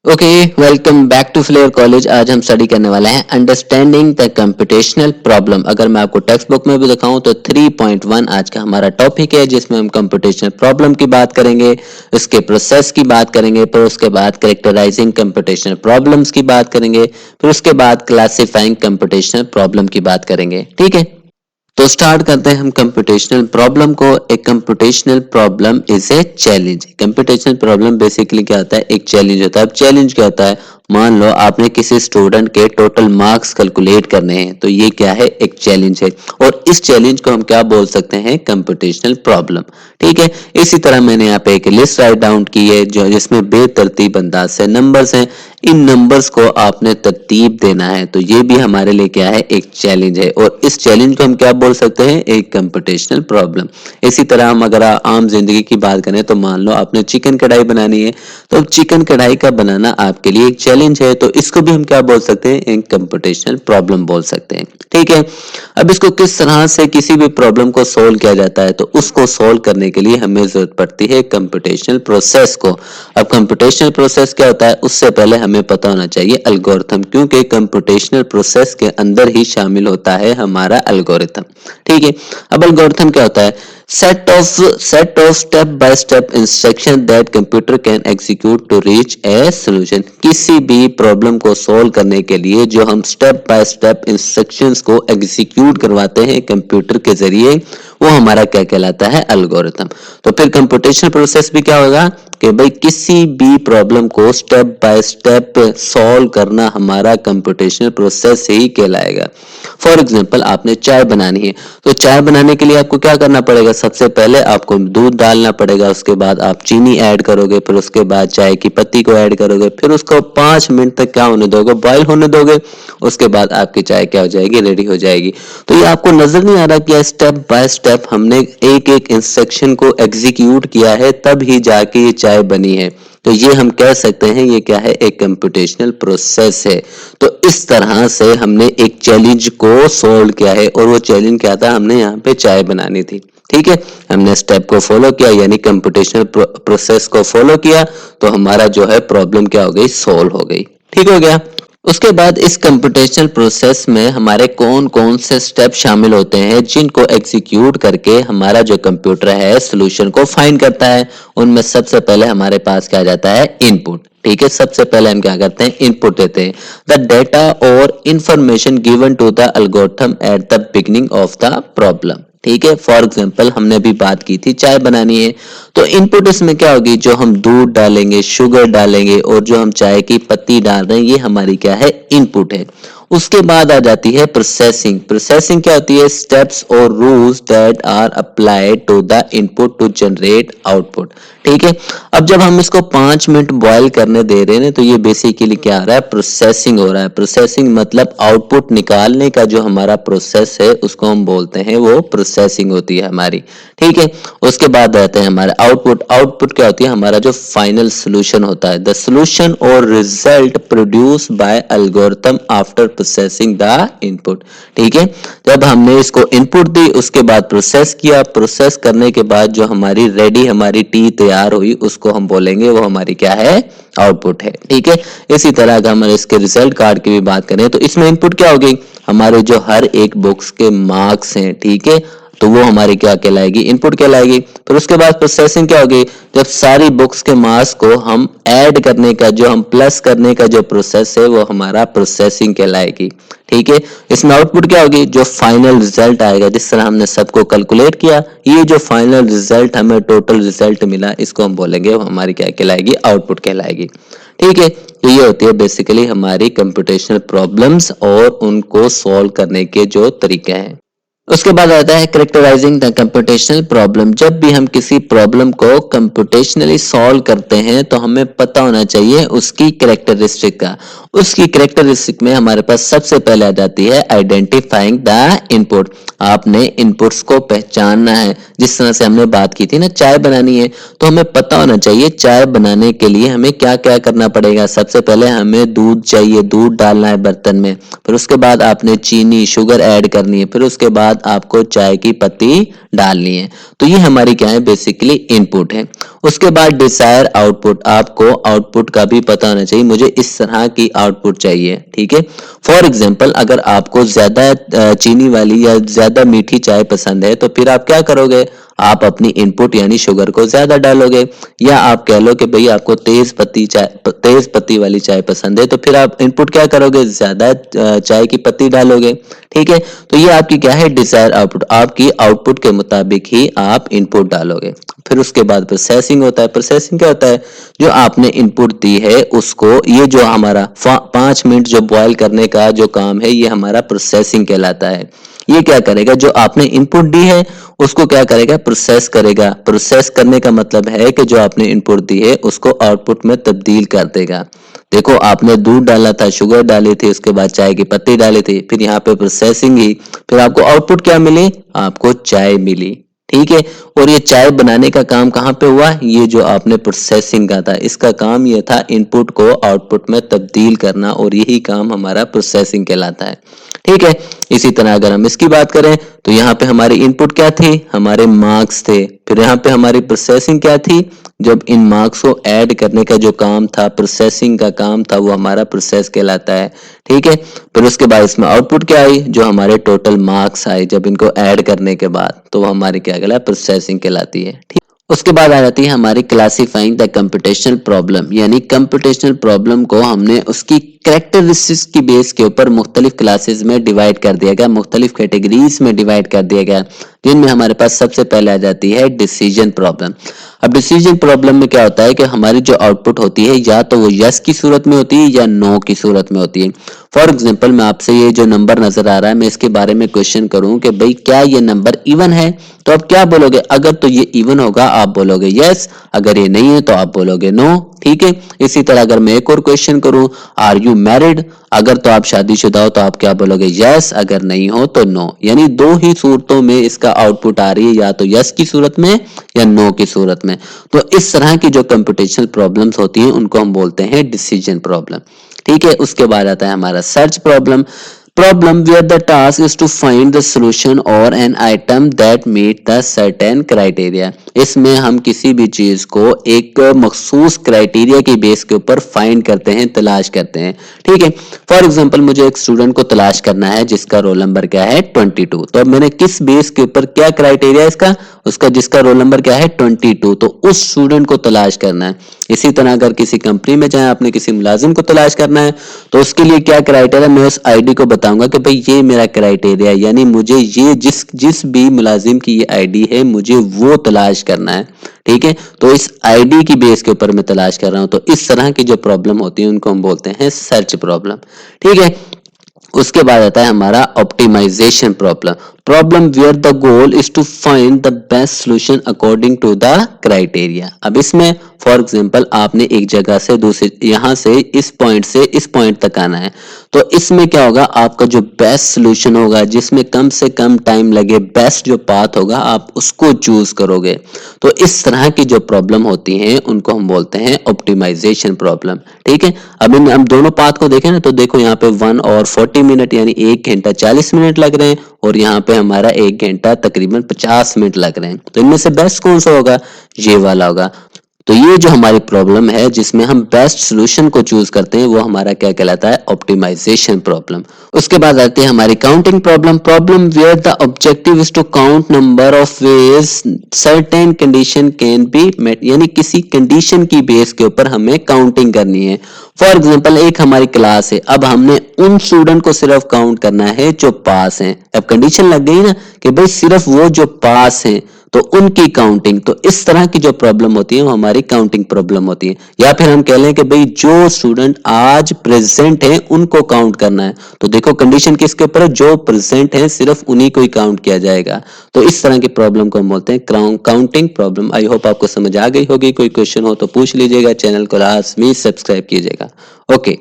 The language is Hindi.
Okay, welcome back to Flair College. आज हम स्टडी करने वाले हैं अंडरस्टैंडिंग द कंप्यूटेशनल प्रॉब्लम। अगर मैं आपको टेक्स्ट बुक में भी दिखाऊं तो 3.1 आज का हमारा टॉपिक है, जिसमें हम कंप्यूटेशनल प्रॉब्लम की बात करेंगे, उसके प्रोसेस की बात करेंगे, फिर उसके बाद कैरेक्टराइजिंग कंप्यूटेशनल प्रॉब्लम्स की बात करेंगे, फिर उसके बाद क्लासिफाइंग कंप्यूटेशनल प्रॉब्लम की बात करेंगे। ठीक है, तो स्टार्ट करते हैं हम कंप्यूटेशनल प्रॉब्लम को। एक computational problem is a challenge. Computational problem basically क्या होता है, एक चैलेंज होता है। अब चैलेंज क्या होता है, मान लो आपने किसी स्टूडेंट के टोटल मार्क्स कैलकुलेट करने हैं, तो ये क्या है, एक चैलेंज है। और इस चैलेंज को हम क्या बोल सकते हैं, कंप्यूटेशनल प्रॉब्लम। ठीक है, इसी तरह मैंने यहाँ पे एक लिस्ट राइट डाउन की है जो जिसमें बेतरतीब अंदाज से नंबर्स हैं। इन नंबर्स को आपने तरतीब देना है, तो ये भी हमारे लिए क्या है, एक चैलेंज है। और इस चैलेंज को हम क्या बोल सकते हैं, एक कंप्यूटेशनल प्रॉब्लम। इसी तरह हम अगर आम जिंदगी की बात करें, तो मान लो आपने चिकन कढ़ाई बनानी है, तो चिकन कढ़ाई का बनाना आपके लिए एक चैलेंज है, तो इसको भी हम क्या बोल सकते हैं, एक कंप्यूटेशनल प्रॉब्लम बोल सकते हैं। ठीक है, अब इसको किस तरह से किसी भी प्रॉब्लम को सोल्व किया जाता है, तो उसको सोल्व करने के लिए हमें जरूरत पड़ती है कंप्यूटेशनल प्रोसेस को। अब कंप्यूटेशनल प्रोसेस क्या होता है, उससे पहले हमें पता होना चाहिए एल्गोरिथम, क्योंकि कंप्यूटेशनल प्रोसेस के अंदर ही शामिल होता है हमारा एल्गोरिथम। ठीक है, अब एल्गोरिथम क्या होता है, set of step by step instruction that computer can execute to reach a solution। किसी भी प्रॉब्लम को सोल्व करने के लिए जो हम स्टेप बाय स्टेप इंस्ट्रक्शंस को एग्जीक्यूट करवाते हैं कंप्यूटर के जरिए, वो हमारा क्या कहलाता है, एल्गोरिथम। तो फिर कंप्यूटेशनल प्रोसेस भी क्या होगा कि भाई किसी भी प्रॉब्लम को स्टेप बाय स्टेप सॉल्व करना हमारा कंप्यूटेशनल प्रोसेस ही कहलाएगा। फॉर एग्जांपल, आपने चाय बनानी है, तो चाय बनाने के लिए आपको क्या करना पड़ेगा, सबसे पहले आपको दूध डालना पड़ेगा, उसके बाद आप चीनी ऐड करोगे, फिर उसके बाद चाय की पत्ती को ऐड करोगे, फिर उसको 5 मिनट तक क्या होने दोगे, बॉईल होने दोगे। उसके बाद आपकी चाय क्या हो जाएगी, रेडी हो जाएगी। तो ये आपको नजर नहीं आ रहा कि स्टेप बाय स्टेप हमने एक एक इंस्ट्रक्शन को एग्जीक्यूट किया है, तब ही जाके ये चाय बनी है। तो ये हम कह सकते हैं ये क्या है, एक कंप्यूटेशनल प्रोसेस है। तो इस तरह से हमने एक चैलेंज को सोल्व किया है, और वो चैलेंज क्या था, हमने यहाँ पे चाय बनानी थी। ठीक है, हमने स्टेप को फॉलो किया, यानी कंप्यूटेशनल प्रोसेस को फॉलो किया, तो हमारा जो है प्रॉब्लम क्या हो गई, सोल्व हो गई। ठीक हो गया। उसके बाद इस कंप्यूटेशनल प्रोसेस में हमारे कौन कौन से स्टेप शामिल होते हैं, जिनको एग्जीक्यूट करके हमारा जो कंप्यूटर है सोल्यूशन को फाइंड करता है। उनमें सबसे पहले हमारे पास क्या जाता है, इनपुट। ठीक है, सबसे पहले हम क्या करते हैं, इनपुट देते हैं, द डेटा और information given to the algorithm at the beginning of the problem. ठीक है, फॉर एग्जांपल हमने अभी बात की थी चाय बनानी है, तो इनपुट इसमें क्या होगी, जो हम दूध डालेंगे, शुगर डालेंगे, और जो हम चाय की पत्ती डाल रहे हैं, ये हमारी क्या है, इनपुट है। उसके बाद आ जाती है प्रोसेसिंग। प्रोसेसिंग क्या होती है, स्टेप्स और rules that are applied to the input to generate output. ठीक है, अब जब हम इसको 5 मिनट बॉईल करने दे रहे हैं, तो ये बेसिकली क्या आ रहा है, प्रोसेसिंग हो रहा है। प्रोसेसिंग मतलब आउटपुट निकालने का जो हमारा प्रोसेस है, उसको हम बोलते हैं, वो प्रोसेसिंग होती है हमारी। ठीक है, उसके बाद रहते हैं हमारे आउटपुट। आउटपुट क्या होती है, हमारा जो फाइनल सोल्यूशन होता है, द सोल्यूशन और result produce by algorithm after processing the input. ठीक है, जब हमने इसको इनपुट दी, उसके बाद प्रोसेस किया, प्रोसेस करने के बाद जो हमारी रेडी हमारी टी तैयार हुई, उसको हम बोलेंगे वो हमारी क्या है, आउटपुट है। ठीक है, इसी तरह अगर हम इसके रिजल्ट कार्ड की भी बात करें, तो इसमें इनपुट क्या होगी, हमारे जो हर एक बुक्स के मार्क्स हैं। ठीक है, तो वो हमारी क्या कहलाएगी, इनपुट कहलाएगी। फिर उसके बाद प्रोसेसिंग क्या होगी, जब सारी बुक्स के मार्क्स को हम ऐड करने का, जो हम प्लस करने का जो प्रोसेस है, वो हमारा प्रोसेसिंग कहलाएगी। ठीक है, इसमें आउटपुट क्या होगी, जो फाइनल रिजल्ट आएगा, जिस तरह हमने सबको कैलकुलेट किया, ये जो फाइनल रिजल्ट हमें टोटल रिजल्ट मिला, इसको हम बोलेंगे वो हमारी क्या कहलाएगी, आउटपुट कहलाएगी। ठीक है, तो ये होती है बेसिकली हमारी कंप्यूटेशनल प्रॉब्लम्स और उनको सॉल्व करने के जो तरीके हैं। उसके बाद आता है कैरेक्टराइजिंग द कंप्यूटेशनल प्रॉब्लम। जब भी हम किसी प्रॉब्लम को कंप्यूटेशनली सॉल्व करते हैं, तो हमें पता होना चाहिए उसकी कैरेक्टरिस्टिक का। उसकी कैरेक्टरिस्टिक में हमारे पास सबसे पहले आ जाती है आइडेंटिफाइंग द इनपुट। आपने इनपुट्स को पहचानना है। जिस तरह से हमने बात की थी ना, चाय बनानी है, तो हमें पता होना चाहिए चाय बनाने के लिए हमें क्या क्या करना पड़ेगा। सबसे पहले हमें दूध चाहिए, दूध डालना है बर्तन में, फिर उसके बाद आपने चीनी शुगर ऐड करनी है, फिर उसके बाद बाद आपको चाय की पत्ती डालनी है। तो ये हमारी क्या है, बेसिकली इनपुट है। उसके बाद डिजायर आउटपुट, आपको आउटपुट का भी पता होना चाहिए, मुझे इस तरह की आउटपुट चाहिए, ठीक है। फॉर एग्जाम्पल अगर आपको ज्यादा चीनी वाली या ज्यादा मीठी चाय पसंद है तो फिर आप क्या करोगे, आप अपनी इनपुट यानी शुगर को ज्यादा डालोगे। या आप कह लो कि भाई आपको तेज पत्ती वाली चाय पसंद है तो फिर आप इनपुट क्या करोगे, ज्यादा चाय की पत्ती डालोगे, ठीक है। तो ये आपकी क्या है, डिजायर आउटपुट, आपकी आउटपुट के मुताबिक ही आप इनपुट डालोगे। फिर उसके बाद प्रोसेसिंग होता है। प्रोसेसिंग क्या होता है, जो आपने इनपुट दी है उसको, ये जो हमारा 5 मिनट जो बॉयल करने का जो काम है ये हमारा प्रोसेसिंग कहलाता है। ये क्या करेगा, जो आपने इनपुट दी है उसको क्या करेगा, प्रोसेस करेगा। प्रोसेस करने का मतलब है कि जो आपने इनपुट दी है उसको आउटपुट में तब्दील कर देगा। देखो आपने दूध डाला था, शुगर डाली थी, उसके बाद चाय की पत्ती डाली थी, फिर यहाँ पे प्रोसेसिंग ही, फिर आपको आउटपुट क्या मिली, आपको चाय मिली, ठीक है। और ये चाय बनाने का काम कहाँ पे हुआ, ये जो आपने प्रोसेसिंग का था इसका काम ये था इनपुट को आउटपुट में तब्दील करना, और यही काम हमारा प्रोसेसिंग कहलाता है, ठीक है। इसी तरह अगर हम इसकी बात करें तो यहाँ पे हमारी इनपुट क्या थी, हमारे मार्क्स थे। फिर यहाँ पे हमारी प्रोसेसिंग क्या थी, जब इन मार्क्स को ऐड करने का जो काम था, प्रोसेसिंग का काम था, वो हमारा प्रोसेस कहलाता है, ठीक है। फिर उसके बाद इसमें आउटपुट क्या आई, जो हमारे टोटल मार्क्स आए जब इनको ऐड करने के बाद, तो वो हमारी क्या कहलाती है, प्रोसेसिंग कहलाती है, ठीक। उसके बाद आ जाती है हमारी क्लासिफाइंग द कंप्यूटेशनल प्रॉब्लम, यानी कंप्यूटेशनल प्रॉब्लम को हमने उसकी कैरेक्टरिस्टिक्स की बेस के ऊपर मुख्तलिफ क्लासेस में डिवाइड कर दिया गया, मुख्तलिफ कैटेगरीज में डिवाइड कर दिया गया, जिनमें हमारे पास सबसे पहले आ जाती है डिसीजन प्रॉब्लम। अब डिसीजन प्रॉब्लम में क्या होता है कि हमारी जो आउटपुट होती है या तो वो यस की सूरत में होती है या नो की सूरत में होती है। फॉर एग्जाम्पल मैं आपसे ये जो नंबर नजर आ रहा है, मैं इसके बारे में क्वेश्चन करूं कि भाई क्या ये नंबर इवन है, तो आप क्या बोलोगे, अगर तो ये इवन होगा आप बोलोगे यस, अगर ये नहीं है तो आप बोलोगे नो, ठीक है। इसी तरह अगर मैं एक और क्वेश्चन करूं, आर यू मैरिड, अगर तो आप शादीशुदा हो तो आप क्या बोलोगे, यस, अगर नहीं हो तो नो। यानी दो ही सूरतों में इसका आउटपुट आ रही है, या तो यस की सूरत में या नो की सूरत में। तो इस तरह की जो कंप्यूटेशनल प्रॉब्लम्स होती हैं उनको हम बोलते हैं डिसीजन प्रॉब्लम, ठीक है। उसके बाद आता है हमारा search problem, problem where the task is to find the solution or an item that meet the certain criteria। इसमें हम किसी भी चीज को एक मखसूस क्राइटेरिया की बेस के ऊपर फाइंड करते हैं, तलाश करते हैं, ठीक है। फॉर एग्जांपल मुझे एक स्टूडेंट को तलाश करना है जिसका रोल नंबर क्या है 22, तो अब मैंने किस बेस के ऊपर, क्या क्राइटेरिया इसका, उसका जिसका रोल नंबर क्या है 22, तो उस स्टूडेंट को तलाश करना है। इसी तरह अगर किसी कंपनी में जाए, आपने किसी मुलाजिम को तलाश करना है तो उसके लिए क्या क्राइटेरिया, मैं उस आईडी को बताऊंगा कि भाई ये मेरा क्राइटेरिया, यानी मुझे ये जिस भी मुलाजिम की ये आईडी है मुझे वो तलाश करना है, ठीक है। तो इस आईडी की बेस के ऊपर मैं तलाश कर रहा हूं। तो इस तरह की जो प्रॉब्लम होती है उनको हम बोलते हैं सर्च प्रॉब्लम, ठीक है। उसके बाद आता है हमारा optimization problem, problem where the goal is to find the best solution according to the criteria. अब इसमें फॉर एग्जांपल आपने एक जगह से दूसरी, यहां से इस पॉइंट तक आना है, तो इसमें क्या होगा, आपका जो बेस्ट सॉल्यूशन होगा, जिसमें कम से कम टाइम लगे, बेस्ट जो पाथ होगा आप उसको चूज करोगे। तो इस तरह की जो प्रॉब्लम होती हैं उनको हम बोलते हैं ऑप्टिमाइजेशन प्रॉब्लम, ठीक है। अब इन हम दोनों पाथ को देखें ना, तो देखो यहाँ पे 1 और 40 मिनट यानी 1 घंटा 40 मिनट लग रहे हैं, और यहाँ पे हमारा 1 घंटा तकरीबन 50 मिनट लग रहे हैं। तो इनमें से बेस्ट कौन सा होगा, ये वाला होगा। तो ये जो हमारी प्रॉब्लम है जिसमें हम बेस्ट सॉल्यूशन को चूज करते हैं वो हमारा क्या कहलाता है, ऑप्टिमाइजेशन प्रॉब्लम। उसके बाद आती है हमारी counting problem, problem where the objective is to count number of ways certain condition can be met, यानी किसी कंडीशन की बेस के ऊपर हमें काउंटिंग करनी है। फॉर एग्जाम्पल एक हमारी क्लास है, अब हमने उन स्टूडेंट को सिर्फ काउंट करना है जो पास हैं। अब कंडीशन लग गई ना कि भाई सिर्फ वो जो पास हैं तो उनकी काउंटिंग। तो इस तरह की जो प्रॉब्लम होती है वो हमारी काउंटिंग प्रॉब्लम होती है। या फिर हम कह लें कि भाई जो स्टूडेंट आज प्रेजेंट हैं उनको काउंट करना है, तो देखो कंडीशन किसके ऊपर है, जो प्रेजेंट हैं सिर्फ उन्हीं को ही काउंट किया जाएगा। तो इस तरह की प्रॉब्लम को हम बोलते हैं काउंटिंग प्रॉब्लम। आई होप आपको समझ आ गई होगी, कोई क्वेश्चन हो तो पूछ लीजिएगा, चैनल को लाजमी सब्सक्राइब कीजिएगा। ओके।